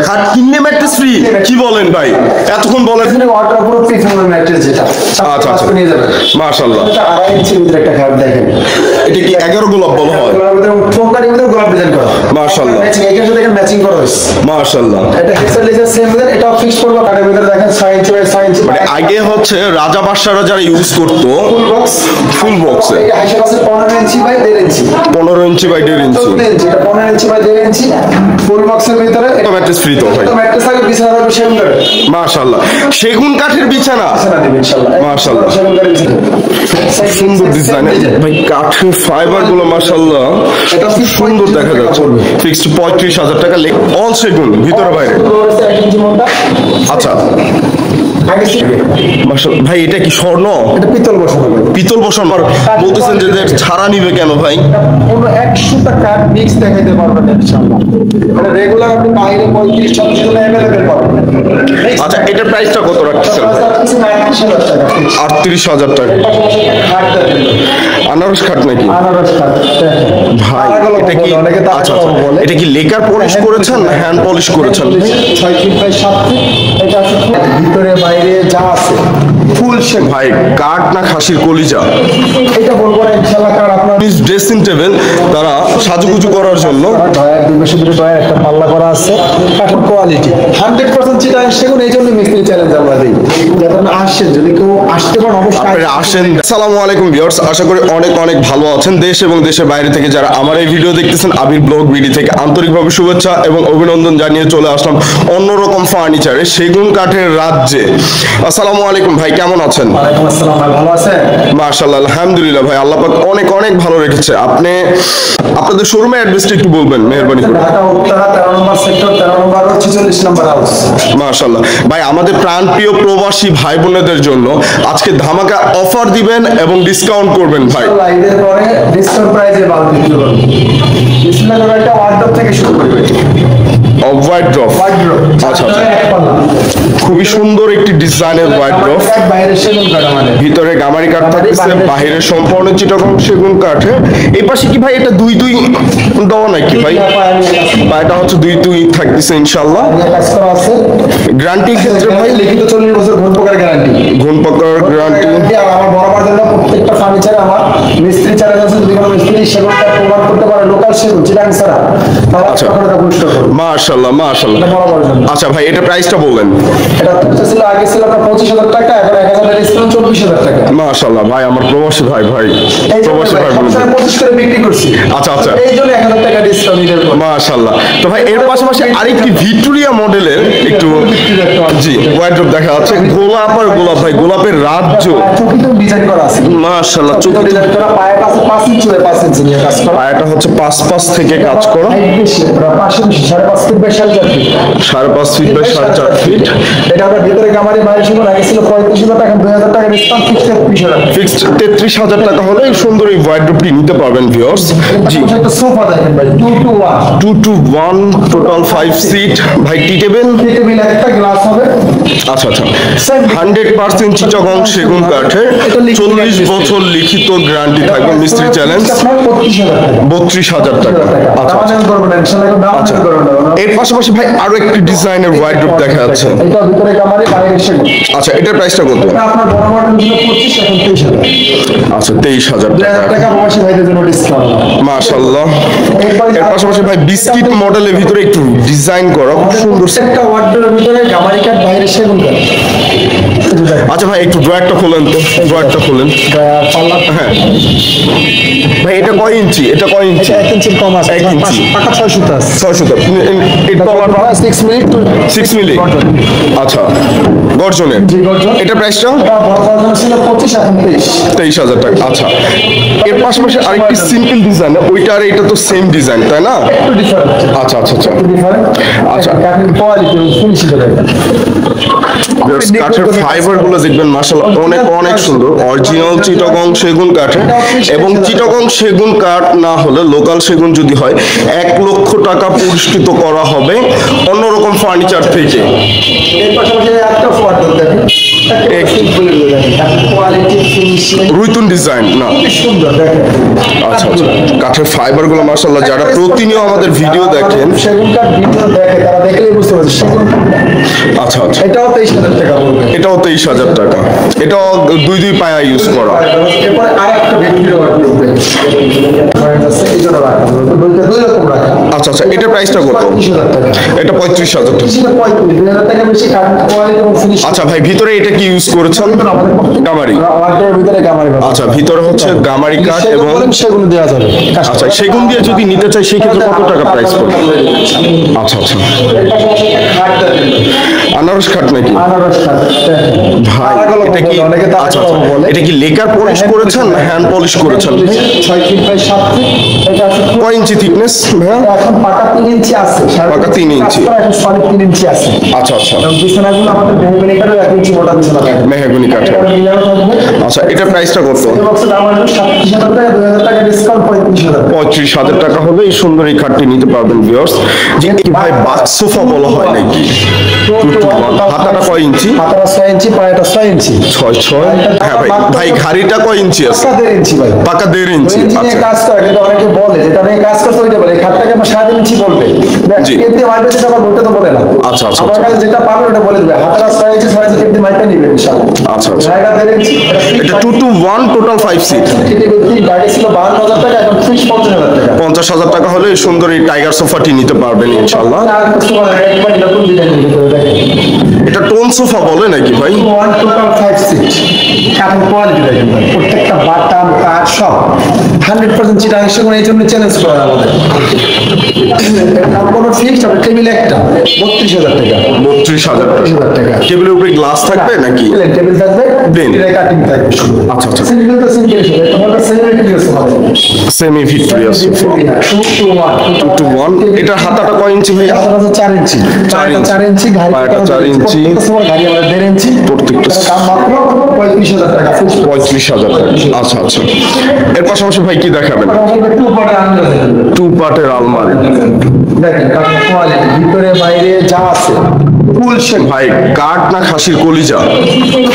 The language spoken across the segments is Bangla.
খাট কিনলে ম্যাট্রেস ফ্রি কি বলেন ভাই এতক্ষণ বলেন ওয়াটারপ্রুফ পিছনের ম্যাট্রেস যেটা আচ্ছা আচ্ছা নিয়ে যাবেন মাশাআল্লাহ এটা 2.5 ইঞ্চির ভিতরে একটা খাট দেখেন এটা কি 11 গোলাপ বলা হয় ফোকারির ভিতরে গোলাপ ডিজাইন করা মাশাআল্লাহ ম্যাচিং এখানে সাথে দেখেন ম্যাচিং করা হয়েছে মাশাআল্লাহ এটা হেক্সা লেজার সেম ডিজাইন এটা ফিক্স করব কাটের ভিতরে দেখেন 6 ইঞ্চি বাই 6 ইঞ্চি মানে আগে হচ্ছে রাজা বাদশারা যারা ইউজ করতো ফুল বক্সে এটা হাইসা আছে 15 inch by 1.5 inch 15 inch by 1.5 ইঞ্চি এটা 15 ইঞ্চি বাই 1.5 ইঞ্চি ফুল বক্সের ভিতরে এটা ম্যাট্রেস ফ্রি তো ভাই ম্যাট্রেস থাকে 20000 সেগুন কাঠের মাশাআল্লাহ সেগুন কাঠের বিছানা ইনশাআল্লাহ মাশাআল্লাহ সেগুন কাঠের সুন্দর ডিজাইন ভাই কাঠের ফাইবার গুলো মাশাআল্লাহ এটা খুব সুন্দর দেখা যাচ্ছে ফিক্সড 35000 টাকা অল সেগুন ভিতরে বাইরে আচ্ছা মাশাআল্লাহ ভাই এটা কি স্বর্ণ এটা পিতল বসানো পিতল বসানো বলতেছেন যে ছাড়া নিবে কেন ভাই কোনো 100 টাকা মিক্স দেখাইতে পারবেন ইনশাআল্লাহ মানে রেগুলার আপনি বাইরে 35 40 জন্য अवेलेबल পাবেন আচ্ছা এটার প্রাইসটা কত রাখছেন ভাই 38000 টাকা আনারস খাট নাকি আনারস খাট ভাই এটা কি আচ্ছা এটা কি লেকার পলিশ করেছেন না হ্যান্ড পলিশ করেছেন 6 ফিট বাই 7 ফিট এটা আসলে ভিতরে বাইরে যা আছে ফুল শেপ ভাই কাঠ না খাসির কলিজা এটা বলবো না ইনশাআল্লাহ কার আপনার ড্রেসিং টেবিল তারা সাজুগুজু করার জন্য ডয়ার দুই পাশে দুটো ডয়ার একটা পাল্লা করা আছে কাঠের কোয়ালিটি 100% চিটা সেগুন এই জন্য মিস্ত্রি চ্যালেঞ্জ আমরা দিই যাতে আপনি আসেন যদি কেউ আসতে পারেন অবশ্যই আসেন আসসালামু আলাইকুম ভিউয়ার্স আশা করি অনেক অনেক ভালো আছেন দেশ এবং দেশের বাইরে থেকে যারা আমার এই ভিডিও দেখতেছেন আবির ব্লগ ভিডিও থেকে আন্তরিকভাবে শুভেচ্ছা এবং অভিনন্দন জানিয়ে চলে আসলাম অন্যরকম ফার্নিচারে সেগুন কাঠের রাজ্যে আসসালামু আলাইকুম ভাই কেমন আছেন ওয়ালাইকুম আসসালাম ভাই ভালো আছেন মাশাআল্লাহ আলহামদুলিল্লাহ ভাই আল্লাহ পাক অনেক অনেক ভালো রেখেছে আপনি আপনাদের শোরুমের অ্যাড্রেসটা একটু বলবেন মেহেরবানি করে ঢাকা উত্তরা 13 নম্বর সেক্টর 13 নম্বর 46 নম্বর হাউস মাশাআল্লাহ ভাই আমাদের প্রাণপ্রিয় প্রবাসী ভাই বোনেদের জন্য আজকে ধামাকা অফার দিবেন এবং ডিসকাউন্ট করবেন ভাই ঈদের পরে ডিসকাউন্ট প্রাইসে মাল বিক্রি করব বিসমিল্লাহির একটা ওয়ার্ডরোব থেকে শুরু করবে হোয়াইট ড্রপ আচ্ছা আচ্ছা খুবই সুন্দর একটি ডিজাইনের হোয়াইট ড্রপ বাইরে সেগুন কাঠ আমাদের ভিতরে গামারি কাঠ থাকতেছে বাইরে সম্পূর্ণ চিটাগং সেগুন কাঠে এই পাশে কি ভাই এটা দুই দুই দেওয়া নাকি ভাই এটা হচ্ছে দুই দুই থাকতেছে ইনশাআল্লাহ কাজ করা আছে গ্যারান্টি ক্ষেত্রে ভাই লিখিত 40 বছর ঘন প্রকার গ্যারান্টি ঘন প্রকার গ্যারান্টি আমার বরাবর জন্য প্রত্যেকটা ফার্নিচারে আমার মিস্ত্রি চ্যালেঞ্জ আছে যদি কোনো মিস্ত্রি সেগুন কাঠ প্রমাণ করতে পারে লোকাল সেগুন চিটাগং ছাড়া তাহলে আচ্ছা মাশাআল্লাহ মাশাআল্লাহ আচ্ছা ভাই এটা প্রাইসটা বলেন এটা ছিল আগে ছিল আপনার 25000 টাকা এখন 1000 ডিসকাউন্ট 24000 টাকা মাশাআল্লাহ ভাই আমার প্রবাসী ভাই প্রবাসী ভাই বলুন 25 করে বিক্রি করছি আচ্ছা আচ্ছা এই জন্য 1000 টাকা ডিসকাউন্ট দিতে পারবো মাশাআল্লাহ তো ভাই এর পাশাপাশি আরেকটি ভিক্টোরিয়া মডেলের একটু জি ওয়ার্ডরোব দেখা যাচ্ছে গোলাপ আর গোলাপ ভাই গোলাপের রাজ্য চকিত ডিজাইন করা আছে মাশাআল্লাহ চকিত ডিজাইন করা পায়াটা আছে 5 ইঞ্চি বাই 5 ইঞ্চি নিয়ে কাজ করা পায়াটা হচ্ছে 5 থেকে কাজ করা বেশি পাশে 5.5 feet by 4.5 feet 5.5 feet by 4.5 feet এটা আমরা ভিতরে গামারি বাইরে সেগুন আগে ছিল 35000 টাকা 2000 টাকা ডিসকাউন্ট ফিক্সড 33000 ফিক্সড 33000 টাকা হলে সুন্দর এই ওয়ার্ডরোবটি নিতে পারবেন ভিউয়ার্স জি একটা সোফা দেখেন ভাই 2 to 1 টোটাল 5 সিট ভাই টি টেবিল একটা গ্লাস হবে আচ্ছা আচ্ছা 100% চিটাগং সেগুন কাঠের 40 বছর লিখিত গ্যারান্টি থাকবে মিস্ত্রি চ্যালেঞ্জ 32000 টাকা আচ্ছা আচ্ছা এর পাশাপাশি ভাই আরো একটি ডিজাইনের ওয়ার্ডরোব দেখা যাচ্ছে এটা ভিতরে গামারি বাইরে সেগুন আচ্ছা এটার প্রাইসটা কত এটা আপনার বড় মডেল ছিল 25 এখন 23000 আচ্ছা 23000 টাকা প্রবাসী ভাইদের জন্য ডিসকাউন্ট মাশাআল্লাহ এর পাশাপাশি ভাই বিস্কিট মডেলের ভিতরে একটু ডিজাইন করা খুব সুন্দর একটা ওয়ার্ডরোবের ভিতরে গামারি কাঠ বাইরে সেগুন কাঠ আচ্ছা ভাই একটু ড্রয়ারটা খোলেন তো ড্রয়ারটা খোলেন পাল্লা হ্যাঁ ভাই এটা কয় ইঞ্চি এটা কয় ইঞ্চি 1 ইঞ্চি কম আছে 1 ইঞ্চি টাকা 600 আছে 600 এটা তলাটা 6 মিনিট 6 মিলি আচ্ছা গর্জনের জি গর্জন এটা প্রাইসটা বড় গর্জন ছিল 25 এখন 23000 টাকা আচ্ছা এর পাশাপাশি আরেকটি সিম্পল ডিজাইন ওইটা আর এটা তো সেম ডিজাইন তাই না একটু ডিফারেন্ট আচ্ছা আচ্ছা আচ্ছা ডিফারেন্ট আচ্ছা কাঠের কোয়ালিটি ফিনিশিং দেখেন কাঠের ফাইবার গুলো দেখবেন মাশাআল্লাহ অনেক অনেক সুন্দর অরিজিনাল চিটাগং সেগুন কাঠের এবং চিটাগং সেগুন কাঠ না হলে লোকাল সেগুন যদি হয় 1 লক্ষ টাকা পুরস্কৃত করা হবে অন্যরকম ফার্নিচার থেকে এর পাশাপাশি একটা ওয়ার্ডরোব দেখেন এক সিম্পল দেখেন কোয়ালিটি ফিনিশিং রুইতুন ডিজাইন না সুন্দর দেখেন আচ্ছা আচ্ছা কাঠের ফাইবার গুলো মাশাআল্লাহ যারা প্রতিনিয়ত আমাদের ভিডিও দেখেন সেগুন কাঠ ভিডিও দেখে তারা দেখলেই বুঝতে আচ্ছা আচ্ছা, এটাও 23,000 টাকা পড়বে। এটাও 23,000 টাকা। এটাও দুই পায়া ইউজ করা। এরপরে আরেকটা ভিক্টোরিয়া ওয়ার্ডরোব আছে, এই জন্য রাখা হলো। দুই রকম রাখা। আচ্ছা আচ্ছা, এটার প্রাইসটা কত? 35,000 টাকা। এটা 35,000 টাকা। সেটা 35,000 টাকা বেশি কাঠ কোয়ালিটি এবং ফিনিশ। আচ্ছা ভাই, ভিতরে এটা কি ইউজ করেছেন? গামারি। ওয়ার্ডরোবের ভিতরে গামারি ভালো। আচ্ছা, ভিতরে হচ্ছে গামারি কাঠ এবং সেগুলো দেওয়া যাবে। আচ্ছা, সেগুন দিয়ে যদি নিতে চাই সেই ক্ষেত্রে কত টাকা প্রাইস পড়বে? আচ্ছা আচ্ছা, আনারস খাট নাকি আনারস কাঠ। ভাই? এটা কি আচ্ছা আচ্ছা, এটা কি লেকার পলিশ করেছেন না হ্যান্ড পলিশ করেছেন? 6 ফিট বাই 7 ফিট। এটা আছে কয় ইঞ্চি থিকনেস ভাইয়া? এখন পাকা 3 ইঞ্চি আছে। পাকা 3 ইঞ্চি। এখন সলিড 3 ইঞ্চি আছে। আচ্ছা আচ্ছা, এবং বিছানাগুলো আমাদের মেহগনি কাঠের 1 ইঞ্চি মোটা বিছানা থাকে। মেহগনি কাঠের। এটা মিলানো থাকবে। আচ্ছা, এটার প্রাইসটা কত? এই বক্সের দাম আসবে 37,000 টাকা, 2,000 টাকা ডিসকাউন্ট 35,000 টাকা। 35,000 টাকা হলে এই সুন্দর এই খাটটি নিতে পারবেন ভিউয়ার্স। যে কি ভাই বাথ সোফা বলা হয় নাকি? হাতাটা কয় ইঞ্চি? হাতাটা 6 ইঞ্চি, পায়াটা 6 ইঞ্চি। 6 হ্যাঁ ভাই। ভাই ঘাড়িটা কয় ইঞ্চি আছে? পাকা 1.5 ইঞ্চি ভাই। পাকা 1.5 ইঞ্চি। ওই ইঞ্চি নিয়ে আচ্ছা কাজ করে, কিন্তু অনেকে বলে যেটা নিয়ে কাজ করতে ওইটা বলে। এই খাটটাকে আমার 7 ইঞ্চি বলবে। জি। কিন্তু মাইপে যেটা আবার ওটা তো বলে না। আচ্ছা আচ্ছা আমার কাছে যেটা পাবে ওটা বলে দেবে। হাতাটা 6 ইঞ্চি, 6 ইঞ্চি কিন্তু মাইপে নিবে ইনশাআল্লাহ। আচ্ছা আচ্ছা, জায়গা 1.5 ইঞ্চি। এটা 2 to 1 টোটাল 5 সিট। গাড়ি ছিল 52,000 টাকা, এখন ফিক্স 50,000 টাকা। 50,000 টাকা হলে এই সুন্দর এই টাইগার সোফাটি নিতে পারবেন ইনশাআল্লাহ। আর কাস্টমার একবার নতুন ডিজাইন দিতে দেখেন। এটা টোন সোফা বলে নাকি ভাই? One total 5 seat. কাঠের কোয়ালিটি দেখেন ভাই। প্রত্যেকটা বাটাম কাঠ সব 100% চিটাং সেগুন, এই জন্য চ্যালেঞ্জ করা আমাদের। সম্পূর্ণ ফিক্সড হবে। টেবিল একটা 32,000 টাকা। 32,000 টাকা। 32,000 টাকা। টেবিলের উপরে গ্লাস থাকবে নাকি? টেবিল থাকবে, Plain। কাটিং থাকবে শুধু। আচ্ছা আচ্ছা, সিঙ্গেল তো সিঙ্গেল হিসেবে তোমার সেলিব্রিটি হবে। Semi Victoria sofa 2 to 1। এটার হাতাটা কয় ইঞ্চি ভাই? 4 ইঞ্চি। 4 ইঞ্চি। 4 ইঞ্চি গাড়ি। পায়াটা 4 ইঞ্চি। গাড়ি আমাদের 1.5 ইঞ্চি। প্রত্যেকটা দাম মাত্র 35,000 টাকা। 35,000 টাকা। আচ্ছা আচ্ছা, এর পাশাপাশি ভাই কি দেখাবেন? টু পার্টের আলমারি। দেখেন কাঠের কোয়ালিটি ভিতরে বাইরে যা আছে ফুল শেপ। ভাই কাঠ না খাসির কলিজা?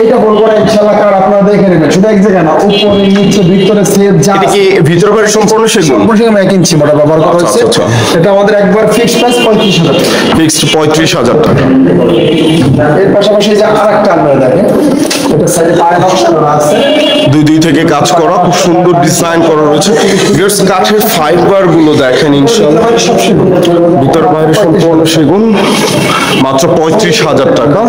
এটা বলবো না ইনশাআল্লাহ, কারণ আপনারা দেখে নেবেন। শুধু এক জায়গায় না, উপরে নিচে ভিতরে সেফ যা এটা কি ভিতর বাড়ি সম্পূর্ণ সেগুন? সম্পূর্ণ 1 ইঞ্চি মোটা ব্যবহার করা আচ্ছা, হয়েছে। আচ্ছা, এটা আমাদের একবার ফিক্সড প্রাইস 35,000 টাকা। ফিক্সড 35,000 টাকা। এর পাশাপাশি যে আরেকটা আলমারি দেখেন, এটা সাইডে পায়ে নকশা করা আছে। দুই থেকে কাজ করা, খুব সুন্দর ডিজাইন করা রয়েছে। ভিউয়ার্স, কাঠের ফাইবার গুলো দেখেন ইনশাআল্লাহ। সব সেগুন। ভিতর বাইরে সম্পূর্ণ সেগুন, মাত্র 35,000 টাকা।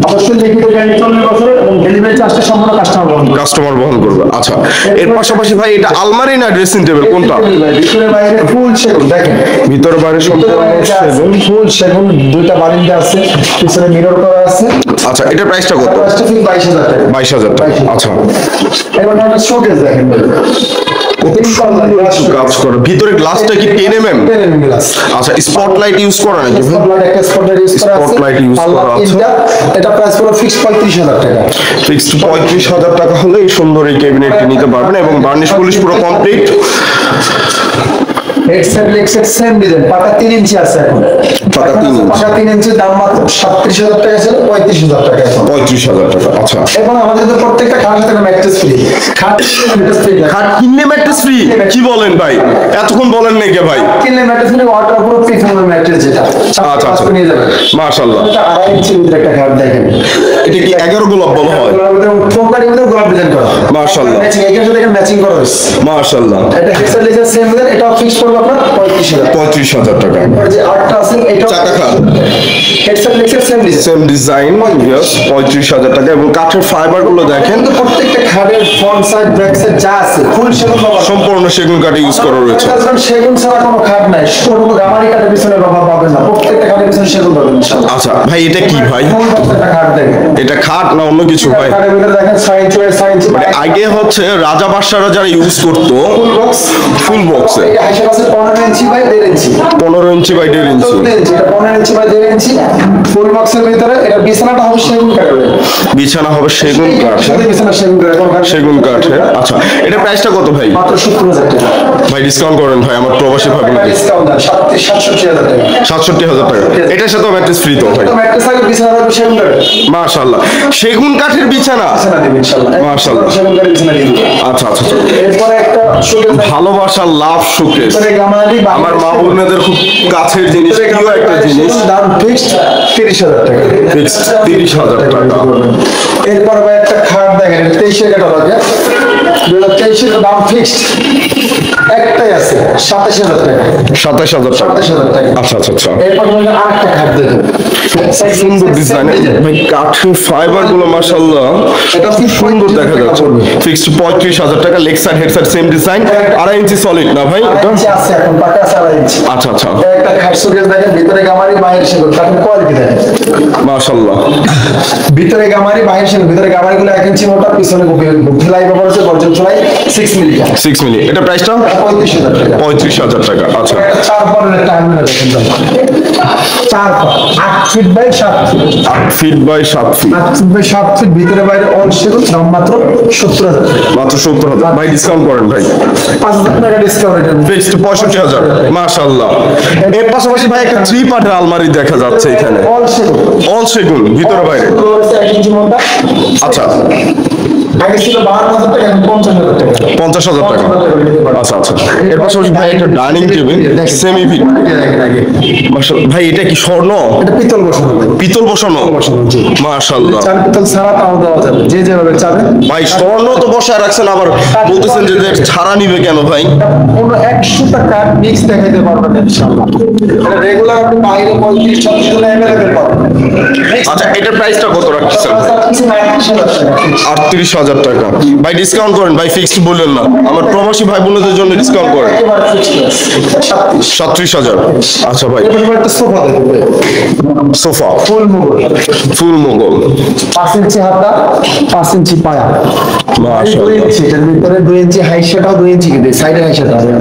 অবশ্যই লিখিত গ্যারান্টি 40 বছর এবং ডেলিভারি চার্জটা সম্পূর্ণ কাস্টমার বহন করবে। কাস্টমার বহন করবে। আচ্ছা, এর পাশাপাশি ভাই এটা আলমারি না ড্রেসিং টেবিল কোনটা? ভিতরে বাইরে ফুল সেগুন দেখেন। ভিতর বাইরে সম্পূর্ণ সেগুন। ফুল সেগুন, দুইটা বারিন্দা আছে, পিছনে মিরর করা আছে। আচ্ছা, এটার প্রাইসটা কত? প্রাইসটা ঠিক 22,000 টাকা। 22,000 টাকা। আচ্ছা, এবার আমরা শোকেস দেখেন। কাজ করা, ভিতরে গ্লাসটা কি 10 mm? গ্লাস। আচ্ছা, স্পটলাইট ইউজ করা নাকি ভাই? স্পটলাইট, একটা স্পটলাইট ইউজ করা আছে। Spotlight use পাল্লা করা আছে। তিনটা। এটা প্রাইস পুরো ফিক্স 35,000 টাকা। ফিক্সড 35,000 টাকা হলে এই সুন্দর এই ক্যাবিনেটটি নিতে পারবেন এবং বার্নিশ পলিশ পুরো কমপ্লিট। হেডসেট লেগসেট সেম ডিজাইন, পাকা 3 ইঞ্চি আছে এখন। পাকা 3 ইঞ্চি। পাকা 3 ইঞ্চি দাম মাত্র 37,000 টাকা ছিল, 35,000 টাকা এখন। 35,000 টাকা। আচ্ছা, এবং আমাদের তো প্রত্যেকটা খাটের সাথে ম্যাট্রেস ফ্রি। খাট ম্যাট্রেস ফ্রি। খাট কিনলে ম্যাট্রেস ফ্রি? কি বলেন ভাই, এতক্ষণ বলেন নাই কে ভাই? কিনলে ম্যাট্রেস ফ্রি, ওয়াটারপ্রুফ পিছনের ম্যাট্রেস যেটা। আচ্ছা আচ্ছা, নিয়ে যাবেন। মাশাআল্লাহ। এটা 2.5 ইঞ্চির ভিতরে একটা খাট দেখেন। এটা কি 11 গোলাপ বলা হয়? কোম্পানির ভিতরে গোলাপ ডিজাইন করা। মাশাআল্লাহ। ম্যাচিং, এখানে সাথে দেখেন ম্যাচিং করা হয়েছে। মাশাআল্লাহ। এটা হেডসেট লেগসেট সেম ডিজাইন, এটাও ফিক্স করবো আপনার 35,000। 35,000 টাকা। আর যে আটটা আছে এটাও চাকা খাট। Headset লেগসেট same design. Same design, yes, 35,000 টাকা। এবং কাঠের ফাইবার গুলো দেখেন কিন্তু প্রত্যেকটা খাটের ফ্রন্ট সাইড ব্যাক সাইড যা আছে ফুল সেগুন ব্যবহার। সম্পূর্ণ সেগুন কাঠ ইউজ করা রয়েছে। কারণ সেগুন ছাড়া কোনো খাট নাই, কোনো গামারি কাঠের পিছনে ব্যবহার পাবেন না। প্রত্যেকটা খাটের পিছনে সেগুন পাবেন ইনশাআল্লাহ। আচ্ছা ভাই, এটা কি ভাই? ফুল প্রত্যেকটা খাট দেখেন। এটা খাট না অন্য কিছু ভাই? খাটের ভিতরে দেখেন 6 ইঞ্চি বাই 6 ইঞ্চি। মানে আগে হচ্ছে রাজা বাদশারা যারা ইউজ করতো ফুল বক্স। ফুল বক্সে এটা হিসাব আছে 15 inch by 1.5 inch. 15 inch by 1.5 ইঞ্চি। 14 ইঞ্চি, এটা 15 ইঞ্চি বাই 1.5 ইঞ্চি। ফুল বক্সের ভিতরে এটা বিছানাটা হবে সেগুন কাঠের। বিছানা হবে সেগুন কাঠ। সাথে বিছানা সেগুন কাঠের। সেগুন কাঠের। আচ্ছা, এটা প্রাইসটা কত ভাই? মাত্র 70,000 টাকা। ভাই ডিসকাউন্ট করেন ভাই, আমার প্রবাসী ভাই বোনকে। ডিসকাউন্ট দেন 67,000 টাকা। 67,000 টাকা। এটার সাথে ম্যাট্রেস ফ্রি তো ভাই? তো ম্যাট্রেস আগে বিছানা হবে সেগুন কাঠের। মাশাআল্লাহ, সেগুন কাঠের বিছানা। বিছানা দিবেন ইনশাআল্লাহ। মাশাআল্লাহ। সেগুন কাঠের বিছানা দিবেন। আচ্ছা আচ্ছা আচ্ছা। এরপরে একটা শোকেস। ভালোবাসার লাভ শোকেস। ভিতরে গামারি আমার মা বোনেদের খুব কাছের জিনিস, প্রিয় একটা জিনিস। দাম ফিক্সড 30,000 টাকা। ফিক্সড 30,000 টাকা। এরপর ভাই একটা খাট দেখেন 23 ক্যাটালগে 2023 এর দাম ফিক্সড একটাই আছে 27,000 টাকা। 27,000 টাকা। 27,000 টাকা। আচ্ছা আচ্ছা আচ্ছা, এরপর ভাই আরেকটা খাট দেখেন সুন্দর ডিজাইন ভাই, কাঠের ফাইবার গুলো মাশাআল্লাহ এটা খুব সুন্দর দেখা যাচ্ছে। পড়বে। ফিক্সড 35,000 টাকা, leg side head side same design, 2.5 ইঞ্চি সলিড না ভাই এটা? ইঞ্চি আছে এখন পাকা 4 ইঞ্চি। আচ্ছা আচ্ছা, একটা খাট শোকেস দেখেন ভিতরে গামারি বাইরে সেগুন কাঠের কোয়ালিটি দেখেন মাশাআল্লাহ। ভিতরে গামারি বাইরে সেগুন ভিতরে গামারি গুলো 1 ইঞ্চি মোটা পিছনে ফিলাই ব্যবহার হচ্ছে গর্জন ফিলাই 6 মিলি 6 মিলি, এটা প্রাইসটা 35,000 টাকা। 35,000 টাকা। আচ্ছা, একটা 4 পরের টাইমার দেখেন তো 4 8 feet by 7 feet 8 feet by 7 feet, 8 feet by 7 feet ভিতরে বাইরে অল সেগুন দাম মাত্র 70,000 টাকা। মাত্র 70,000। ভাই ডিসকাউন্ট করেন ভাই, 5,000 টাকা ডিসকাউন্ট এটা ফিক্সড 65,000। মাশাআল্লাহ। এর পাশাপাশি ভাই একটা 3 পার্টের আলমারি দেখা যাচ্ছে এখানে, অল সেগুন অল সেগুন ভিতরে বাইরে। 1 ইঞ্চি মোটা। আচ্ছা, আগে ছিল 52,000 টাকা এখন 50,000 টাকা। 50,000 টাকা। আচ্ছা আচ্ছা, এর পাশাপাশি ভাই একটা ডাইনিং টেবিল সেমি ফিট, মাশাআল্লাহ। ভাই এটা কি স্বর্ণ? এটা পিতল বসানো ভাই। পিতল বসানো? জি। মাশাআল্লাহ। চাল পিতল ছাড়া তাও দেওয়া যাবে যে যেভাবে চাবে। ভাই স্বর্ণ তো বসায় রাখছেন, আবার বলতেছেন যে যে ছাড়া নিবে কেন ভাই? কোনো 100টা কার্ড মিক্স দেখাইতে পারবেন ইনশাআল্লাহ। এটা রেগুলার আপনি বাইরে 35-36 জন্য अवेलेबल পাবেন। আচ্ছা, এটার প্রাইসটা কত রাখছেন? 38,000 টাকা। 38,000 টাকা। ভাই ডিসকাউন্ট করেন ভাই, ফিক্সড বললেন না, আমার প্রবাসী ভাই বোনদের জন্য ডিসকাউন্ট করেন। একেবারে ফিক্সড 37। 37,000। আচ্ছা ভাই, এরপর একটা সোফা দেখবেন সোফা ফুল মোগল ফুল মোগল, 5 ইঞ্চি হাতা 5 ইঞ্চি পায়া। 2 মাশাআল্লাহ। ইঞ্চি এটার ভিতরে 2 ইঞ্চি হাই সেটাও 2 ইঞ্চি কিন্তু সাইডে হাই সেটা আছে।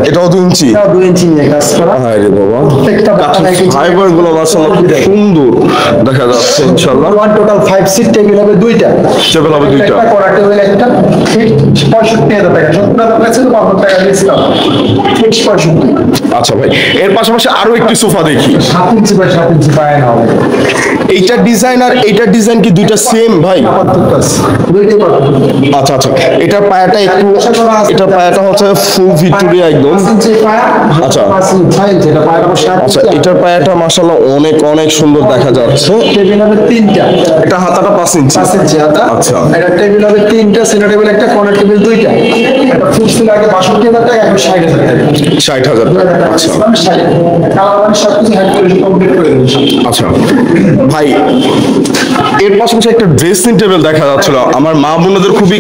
এটাও 2 ইঞ্চি? এটাও 2 ইঞ্চি নিয়ে কাজ করা। হায় রে বাবা, প্রত্যেকটা কাঠের ফাইবার গুলো মাশাআল্লাহ খুব সুন্দর দেখা যাচ্ছে। ইনশাআল্লাহ ওয়ান টোটাল 5 সিট টেবিল হবে দুইটা। টেবিল হবে দুইটা। একটা করা টেবিল একটা ফিক্সড 65,000 টাকা। 70,000 টাকা ছিল 5,000 টাকা ডিসকাউন্ট ফিক্সড 65। আচ্ছা ভাই, এর পাশাপাশি আরো একটি সোফা দেখি। 7 ইঞ্চি বাই 7 ইঞ্চি পায়া না হবে। এইটার ডিজাইন আর এইটার ডিজাইন কি দুইটা সেম ভাই? পার্থক্য আছে দুইটাই পার্থক্য। আচ্ছা আচ্ছা, এটার পায়াটা একটু, এটার পায়াটা হচ্ছে ফুল ভিক্টোরিয়া একদম। 5 ইঞ্চি পায়া আচ্ছা। 5 ইঞ্চি 6 ইঞ্চি এটা পায়াটা 7 আচ্ছা, ইঞ্চি। এটার পায়াটা মাশাআল্লাহ অনেক অনেক সুন্দর দেখা যাচ্ছে। টেবিল হবে 3টা। এটা হাতাটা 5 ইঞ্চি। 5 ইঞ্চি হাতা। আচ্ছা। এটা টেবিল হবে 3টা, সেন্টার টেবিল একটা, কর্নার টেবিল 2টা। এটা ফিক্স ছিল আগে 62,000 টাকা এখন 60,000 টাকা। 60,000 টাকা। আচ্ছা সবকিছু হ্যান্ড করে কমপ্লিট করে দেবো। আচ্ছা ভাই, এর পাশাপাশি একটা ড্রেসিং টেবিল দেখা যাচ্ছিল, আমার মা বোনদের খুবই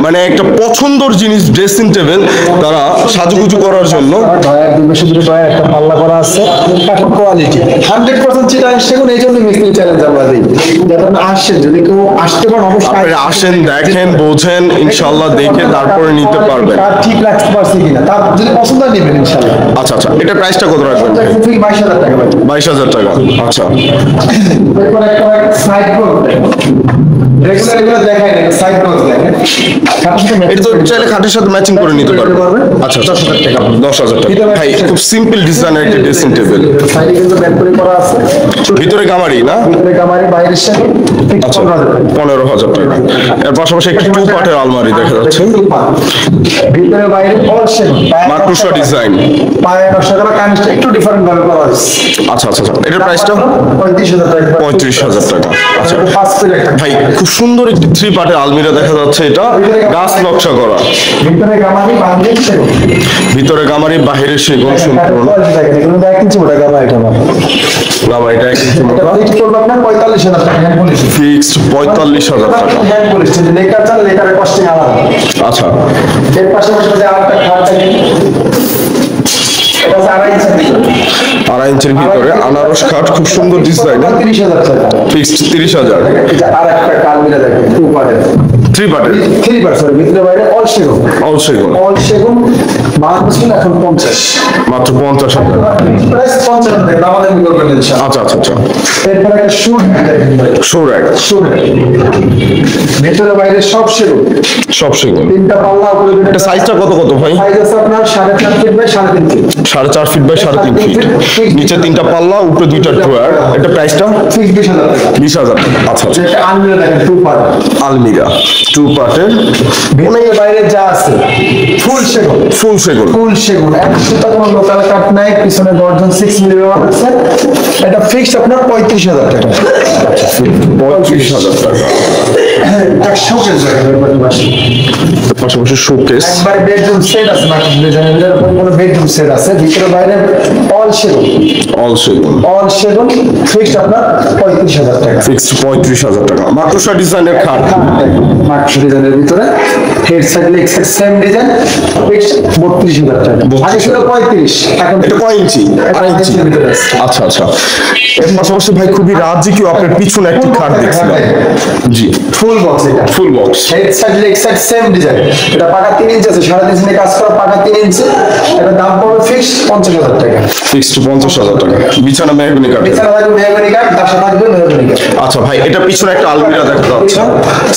মানে একটা পছন্দের জিনিস ড্রেসিং টেবিল, তারা সাজুগুজু করার জন্য। ডয়ার দুই পাশে দুটো ডয়ার একটা পাল্লা করা আছে, কাঠের কোয়ালিটি 100% চিটাং সেগুন। এই জন্য মিস্ত্রি চ্যালেঞ্জ আমরা দিই, যাতে আপনি আসেন, যদি কেউ আসতে পারেন অবশ্যই আপনারা আসেন, দেখেন, বোঝেন, ইনশাআল্লাহ দেখে তারপরে নিতে পারবেন। কাঠ ঠিক রাখতে পারছি কিনা, তার যদি পছন্দ হয় নেবেন ইনশাআল্লাহ। আচ্ছা আচ্ছা, এটা প্রাইসটা কত রাখবেন? 22,000 টাকা ভাই। 22,000 টাকা। আচ্ছা, এরপর একটা সাইড রোড রেগুলার এগুলো দেখাই না, সাইড রোড দেখেন। এটা তো চাইলে খাটের সাথে ম্যাচিং করে নিতে পারবেন। আচ্ছা 10,000 টাকা। 10,000 টাকা। ভাই খুব সিম্পল ডিজাইনের একটা ড্রেসিং টেবিল, সাইডে কিন্তু ব্যাকরি করা আছে, ভিতরে গামারি না? ভিতরে গামারি বাইরের সাথে আচ্ছা 15,000 টাকা। এর পাশাপাশি একটি 2 পার্টের আলমারি দেখা যাচ্ছে, ভিতরে বাইরে অল সেম মাকড়সা ডিজাইন। পায়ের নকশাগুলো কানেক্ট একটু ডিফারেন্ট ভাবে করা হয়েছে। আচ্ছা আচ্ছা আচ্ছা, এটার প্রাইসটা 35,000 টাকা। 35,000 টাকা। আচ্ছা ফার্স্ট ফিল একটা ভাই, খুব সুন্দর একটি 3 পার্টের আলমিরা দেখা যাচ্ছে, এটা গাছ নকশা করা, ভিতরে গামারি বাইরে সেগুন। ভিতরে গামারি বাহিরে সেগুন সম্পূর্ণ। এগুলো দেখ কিছু ওটা গামা এটা না, গামারিটা একটু এটা মোটা, ফিক্স করবে আপনার 45,000 টাকা হ্যান্ড পলিশ। ফিক্সড 45,000 টাকা। হ্যান্ড পলিশ যদি লেকার চান লেকারের কস্টিং আলাদা। আচ্ছা, এর পাশাপাশি যদি আরেকটা খাট থাকে, এটা 2.5 ইঞ্চি ভিতরে। 2.5 ইঞ্চির ভিতরে আনারস খাট, খুব সুন্দর ডিজাইন, 30,000 টাকা। ফিক্সড 30,000। এটা আরেকটা কালমিরা দেখেন 2 পার্টের 3 পার্টের 3 পার্সেন্ট ভিতরে বাইরে অল সেগুন। অল সেগুন, অল সেগুন 52 ছিল এখন 50। মাত্র 50,000 টাকা। প্রাইস 50 টাকা আমাদের করবেন ইনশাআল্লাহ। আচ্ছা আচ্ছা আচ্ছা, এরপর একটা শুট দেখেন ভাই, শোর এক, শুট ভিতরে বাইরে সব সেগুন। সব সেগুন। 3টা পাল্লা উপরে এটা সাইজটা কত কত ভাই? সাইজ আছে আপনার 4.5 feet by 3.5 feet. 4.5 feet by 3.5 feet, নিচে 3টা পাল্লা, উপরে 2টা ড্রয়ার। এটা প্রাইসটা ফিক্স 20,000 টাকা। 20,000 টাকা। আচ্ছা আচ্ছা, একটা আলমিরা দেখেন 2 পার্ট। আলমিরা টু পার্টের ভিতরে বাইরে যা আছে ফুল সেগুন, ফুল সেগুন। ফুল সেগুন, একশোটা কোনো লোকাল কাঠ নাই, পিছনে গর্জন 6 মিলি ব্যবহার হচ্ছে। এটা ফিক্সড আপনার 35,000 টাকা। 35,000 টাকা। এটা শোকেস পাশাপাশি শোকেস, একবার বেডরুম সেট আছে, মার্কেট ডিজাইনের উপর কোনো বেডরুম সেট আছে, ভিতরে বাইরে অল সেগুন, অল সেগুন, অল সেগুন, ফিক্সড আপনার 35,000 টাকা। ফিক্সড 35,000 টাকা। মাকড়সা ডিজাইনের খাট, মার্কেট ডিজাইনের ভিতরে head side leg side same design, fixed 32,000 টাকা। আগে ছিল 35, এখন এটা কয় ইঞ্চি? আড়াই ইঞ্চি। ভিতরে আছে। আচ্ছা আচ্ছা। এর পাশাপাশি ভাই খুবই রাজকীয় আপনার পিছনে একটি খাট দেখছিলাম। জি, ফুল বক্স এটা, full box. Head side leg side same design. এটা পাকা 3 ইঞ্চি আছে, 3.5 ইঞ্চি কাজ করা, পাকা 3 ইঞ্চি। এটা দাম পড়বে ফিক্সড 50,000 টাকা। ফিক্সড 50,000 টাকা। বিছানা মেহগনি কাঠ। এছাড়া থাকবে মেহগনি কাঠ, দাসা থাকবে মেহগনি কাঠ। আচ্ছা ভাই, এটা পিছনে একটা আলমিরা দেখা যাচ্ছে,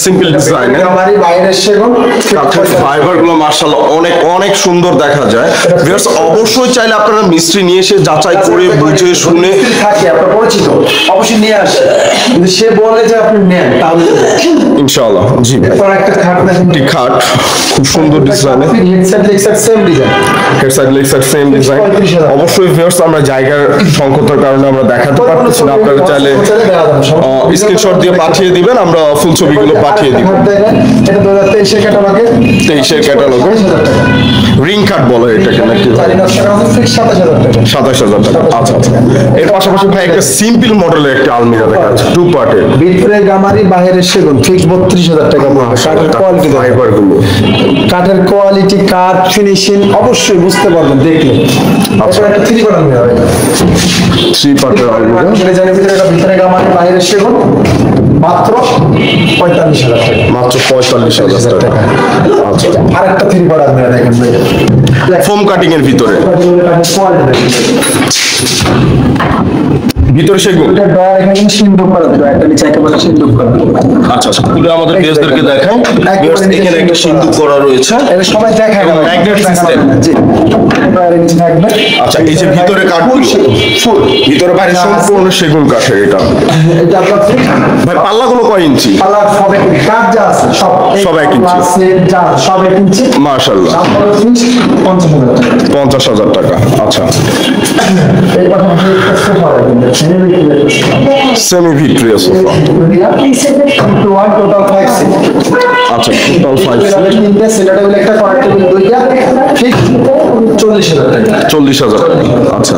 সিম্পল ডিজাইন। আমারই বাইরের সেগুন, কাঠের ফাইবার গুলো মাশাআল্লাহ অনেক অনেক সুন্দর দেখা যায়। ভিউয়ার্স, অবশ্যই চাইলে আপনারা মিস্ত্রি নিয়ে এসে যাচাই করে বুঝে শুনে, থাকে আপনার পরিচিত, অবশ্যই নিয়ে আসে। কিন্তু সে বলে যে আপনি নেন, তাহলে ইনশাআল্লাহ। জি ভাই, এরপর একটা খাট দেখেন, একটি খাট খুব সুন্দর ডিজাইনে, head side leg side same design. Head side leg side same design. 35,000 অবশ্যই ভিউয়ার্স, আমরা জায়গার সংকটের কারণে আমরা দেখাতে পারতেছি না, আপনারা চাইলে স্ক্রিনশট দিয়ে পাঠিয়ে দিবেন, আমরা ফুল ছবিগুলো পাঠিয়ে দিব। এটা 2023 এর ক্যাটালগে, 23 ক্যাটালগে 27,000 টাকা। রিং কাট বলে এটাকে নাকি ভাই? 4,000 টাকা আছে, ফিক্স 27,000 টাকা। 27,000 টাকা। আচ্ছা আচ্ছা। এর পাশাপাশি ভাই একটা সিম্পল মডেলের একটা আলমিরা দেখা যাচ্ছে, টু পার্টের। ভিতরে গামারি, বাইরের সেগুন, ফিক্স 32,000 টাকা পড়বে। কাঠের কোয়ালিটি দেখেন, ফাইবার গুলো কাঠের কোয়ালিটি, কাঠ ফিনিশিং অবশ্যই বুঝতে পারবেন দেখলে। আচ্ছা। একটা 3 বানানো হবে, 3 পার্টের আলমিরা, ডিজাইনের ভিতরে এটা ভিতরে গামারি, বাইরের সেগুন, মাত্র 45,000 টাকা। মাত্র 45,000 টাকা। আচ্ছা। আরেকটা 3 পার্ট আপনারা দেখেন ভাই, ফোম কাটিং এর ভিতরে, ভিতরে সেগুন। এটা ডয়ার এখানে সিন্ধুক করা, একটা নিচে একেবারে সিন্ধুক করা। আচ্ছা আচ্ছা, পুরো আমাদের গেস্টদেরকে দেখাই। ভিউয়ার্স, এখানে একটা সিন্ধুক করা রয়েছে। এটা সবাই দেখায় না, ম্যাগনেট সিস্টেম। জি, ডয়ার নিচে থাকবে। আচ্ছা, এই যে ভিতরে কাঠগুলো, ফুল ভিতরে বাইরে সম্পূর্ণ সেগুন কাঠের এটা। এটা আপনার ভাই, পাল্লাগুলো কয় ইঞ্চি? কালার সব এক ইঞ্চি, কাঠ যা আছে সব সব এক ইঞ্চি। যা সব 1 ইঞ্চি। মাশাআল্লাহ, দাম পড়বে ফিক্স 50,000 টাকা। 50,000 টাকা। আচ্ছা, এই কথা আমি একটা সোফা দেখেন, semi Victoria sofa. Total 5 seat. আচ্ছা, টোটাল 5 তিনটে সেটা টেবিল, একটা কর্নার টেবিল, দুইটা ফিক্স 40,000 টাকা। 40,000 টাকা। আচ্ছা,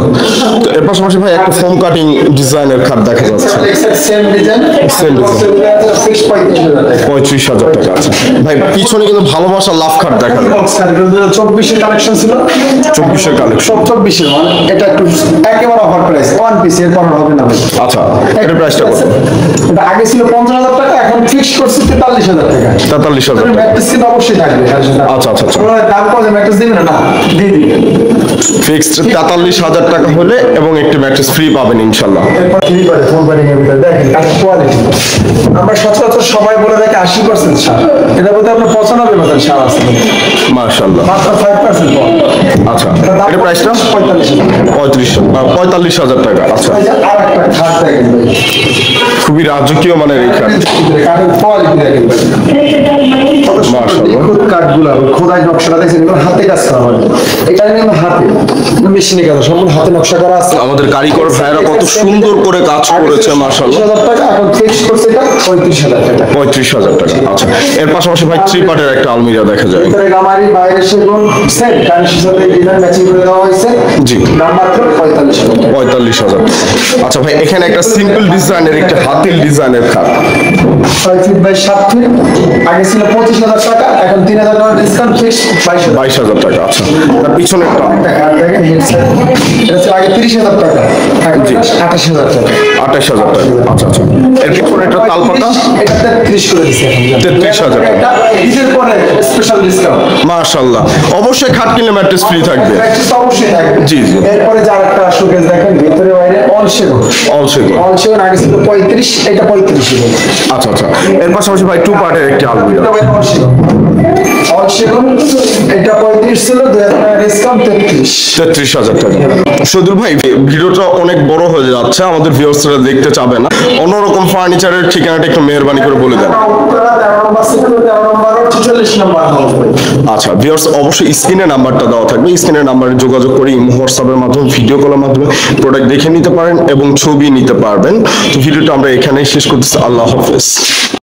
তো এর পাশাপাশি ভাই একটা ফোম কাটিং ডিজাইনের খাট দেখা যাচ্ছে, same design, Same design। Fix 35,000 টাকা। 35,000 টাকা। আচ্ছা ভাই, পিছনে কিন্তু ভালোবাসা লাভ খাট দেখা যায়, 24 এর কালেকশন ছিল, 24 কালেকশন। সব 24 এর মানে এটা একটু একেবারে অফার প্রাইস, ওয়ান পিস, এর পর হবে না ভাই। আচ্ছা, এটার প্রাইসটা কত? এটা আগে ছিল 50,000 টাকা, এখন ফিক্স করছি 43,000 টাকা। 43,000 টাকা। ম্যাট্রেস কিন্তু অবশ্যই থাকবে। আচ্ছা আচ্ছা আচ্ছা, আপনারা দাম কত ম্যাট্রেস দিবেন না? দিয়ে দিবেন। ফিক্সড 43,000 টাকা হলে এবং একটি ম্যাট্রেস ফ্রি পাবেন ইনশাল্লাহ। এরপর কি করে ফোন করে নিয়ে ভিতরে দেখেন কাঠের কোয়ালিটি। আমরা সচরাচর সবাই বলে দেখে 80% সার, এটা বলতে আপনার 95% সার আছে, মাশাআল্লাহ। মাত্র 5% কম। আচ্ছা, দাম এটার প্রাইসটা 45,000 45,000 টাকা। টাকা। আচ্ছা, এই যে আরেকটা খাট দেখেন ভাই, খুবই রাজকীয় মানের এই খাট। কাঠের কোয়ালিটি দেখেন ভাই, কত সুন্দর মাশাআল্লাহ। নিখুঁত কাঠগুলো, খোদাই নকশাটা দেখছেন, এগুলো হাতে কাজ করা হয়, এটা কিন্তু হাতে, মেশিনে কাজ, সম্পূর্ণ হাতে নকশা করা আছে। আমাদের কারিগর ভাইরা কত সুন্দর করে কাজ করেছে মাশাআল্লাহ। 30,000 টাকা, এখন ফিক্স করছে এটা 35,000 টাকা। 35,000 টাকা। আচ্ছা, এর পাশাপাশি ভাই 3 পার্টের একটা আলমিরা দেখা যায়। ভিতরে গামারি, বাইরে সেগুন, সেট কারেন্সির সাথে ডিজাইন ম্যাচিং করে দেওয়া হয়েছে। জি। দাম মাত্র 45,000 টাকা। 45,000। আচ্ছা ভাই, এখানে একটা সিম্পল ডিজাইনের একটা হাতিল ডিজাইনের খাট, 6 ফিট বাই 7 ফিট, আগে ছিল 25,000 টাকা, এখন 3,000 টাকা ডিসকাউন্ট, ফিক্স 22,000 22,000 টাকা। আচ্ছা, তার পিছনে একটা টাকা। দেখেন হেড সাইড, এটা ছিল আগে 30,000 টাকা, এখন জি। 28,000 টাকা। 28,000 টাকা। আচ্ছা আচ্ছা, এর পিছনে একটা তালপাতা, এটা 33 করে দিছি এখন। 33,000 টাকা। এটা ঈদের পরে স্পেশাল ডিসকাউন্ট। মাশাআল্লাহ। অবশ্যই খাট কিনলে ম্যাট্রেস ফ্রি থাকবে। প্র্যাকটিস অবশ্যই থাকবে। জি, জি। এরপরে যে আরেকটা শোকেস দেখেন, ভিতরে বাইরে অল সেগুন। অল সেগুন। অল সেগুন আগে ছিল 35, এটা 35 ছিল। আচ্ছা আচ্ছা, এর পাশাপাশি ভাই 2 পার্টের একটি আলমিরা, এটা বাইরে অল সেগুন। সেগুন এটা 35 ছিল, 2000 টাকা ডিসকাউন্ট 33,000 টাকা। শহীদুল ভাই, ভিডিওটা অনেক বড় হয়ে যাচ্ছে, আমাদের ভিউয়ার্সরা দেখতে চাবে না। অন্যরকম ফার্নিচারের ঠিকানাটা একটু মেহেরবানি করে বলে দেন। আচ্ছা ভিউয়ার্স, অবশ্যই স্ক্রিনে নাম্বারটা দেওয়া থাকবে, স্ক্রিনের নাম্বারে যোগাযোগ করে ইমো হোয়াটসঅ্যাপের মাধ্যমে ভিডিও কলের মাধ্যমে প্রোডাক্ট দেখে নিতে পারেন এবং ছবি নিতে পারবেন। তো ভিডিওটা আমরা এখানেই শেষ করতেছি। আল্লাহ হাফেজ।